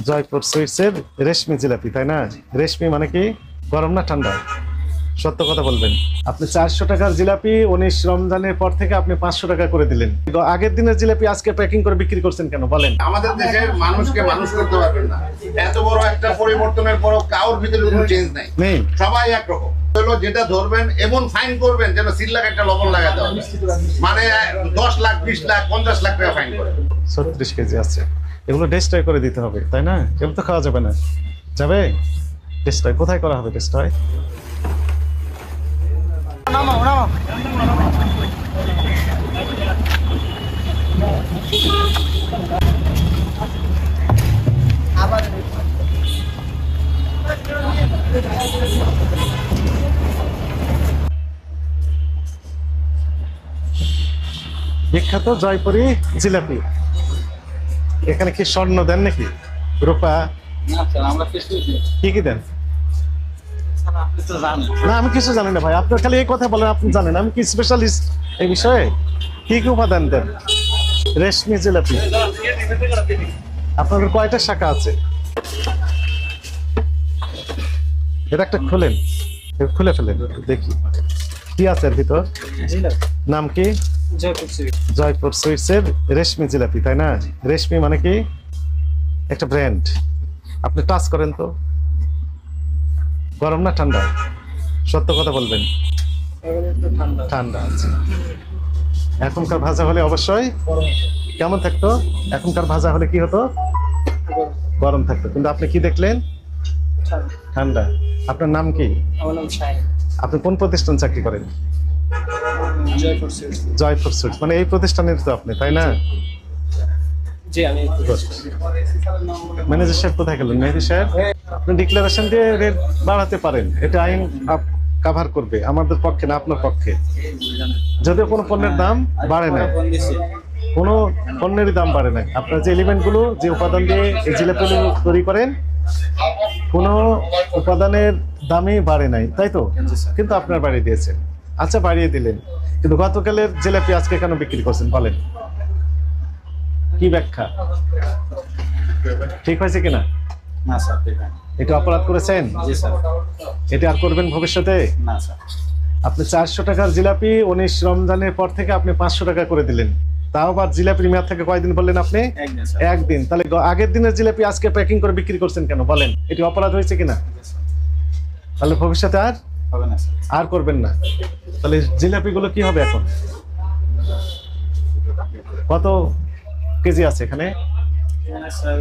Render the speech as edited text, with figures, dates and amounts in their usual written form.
জয়পুর সুইটসের রেশমি জিলাপি, তাই না? রেশমি মানে কি, গরম না ঠান্ডা? সত্য কথা বলবেন। আপনি 400 টাকার জিলাপি 19 রমজানের পর থেকে আপনি 500 টাকা করে দিলেন। আগের দিনের জিলাপি আজকে প্যাকিং করে বিক্রি করছেন কেন বলেন? আমাদের দেশের মানুষকে মানুষ করতে পারবেন না। এত বড় একটা পরিবর্তনের পরও কারোর ভিতরে কোনো চেঞ্জ নাই, সবাই একরকম। যেটা ধরবেন এমন ফাইন করবেন যেন 3 লাখ একটা লবণ লাগাতে হবে, মানে 10 লাখ 20 লাখ 50 লাখ টাকা ফাইন করে। 36 কেজি আছে, এগুলো ডেস্ট্রয় করে দিতে হবে, তাই না? এগুলো তো খাওয়া যাবে না। যাবে ডেস্ট্রয়? কোথায় করা হবে ডেস্ট্রয়? বিখ্যাত জয়পুরি জিলাপি। এখানে কি স্বর্ণ দেন নাকি, রূপা? কি কি দেন? না আমি কিছু জানি না ভাই, আপনার খালি এই কথা বলেন আপনি জানেন। আমি কি স্পেশালিস্ট এই বিষয়ে? কি কি উপাদান দেন? রেশমি জিলাপি। আপনাদের কয়টা শাখা আছে? এটা একটা খুলেন, খুলে ফেলেন দেখি কি আছে এর ভিতর। নাম কি? জয়পুর সুইটসের রেশমি জিলাপি, তাই না? রেশমি মানে কি, একটা ব্র্যান্ড। আপনি টাচ করেন তো, গরম না ঠান্ডা? সত্য কথা বলবেন। ঠান্ডা আছে। এখনকার ভাজা হলে অবশ্যই কেমন থাকতো? এখনকার ভাজা হলে কি হতো? গরম থাকতো। কিন্তু আপনি কি দেখলেন? ঠান্ডা। আপনার নাম কি? আপনি কোন প্রতিষ্ঠান চাকরি করেন? জয়পুর সুইটস, মানে এই প্রতিষ্ঠানের তো আপনি, তাই না? ম্যানেজার সাহেব কোথায় গেলেন? মেহেদী সাহেব, আপনি ডিক্লারেশন দিয়ে রেট বাড়াতে পারেন, এটা আইন কভার করবে, আমাদের পক্ষে না আপনার পক্ষে। যদিও কোনো পণ্যের দাম বাড়ে না, কোনো পণ্যেরই দাম বাড়ে না। আপনার যে এলিমেন্টগুলো, যে উপাদান দিয়ে এই জিলাপিগুলো তৈরি করেন, কোনো উপাদানের দামই বাড়ে নাই, তাই তো? কিন্তু আপনার বাড়িয়ে দিয়েছেন। আচ্ছা বাড়িয়ে দিলেন, কিন্তু গতকালের জিলাপি আজকে কেন বিক্রি করছেন বলেন? কি ব্যাখ্যা? ঠিক হয়েছে কিনা? না স্যার, এটা অপরাধ করেছেন? জি স্যার। এটা আর করবেন ভবিষ্যতে? না স্যার। আপনি 400 টাকার জিলাপি 19 রমজানের পর থেকে আপনি 500 টাকা করে দিলেন। তাও আবার জিলাপির মেয়াদ থেকে কয়দিন বললেন আপনি? একদিন। তাহলে আগের দিনের জিলাপি আজকে প্যাকিং করে বিক্রি করছেন কেন বলেন? এটি অপরাধ হয়েছে কিনা? তাহলে ভবিষ্যতে আর হবে না স্যার। আর করবেন না। তাহলে জিলাপিগুলো কি হবে এখন? কত কেজি আছে এখানে? স্যার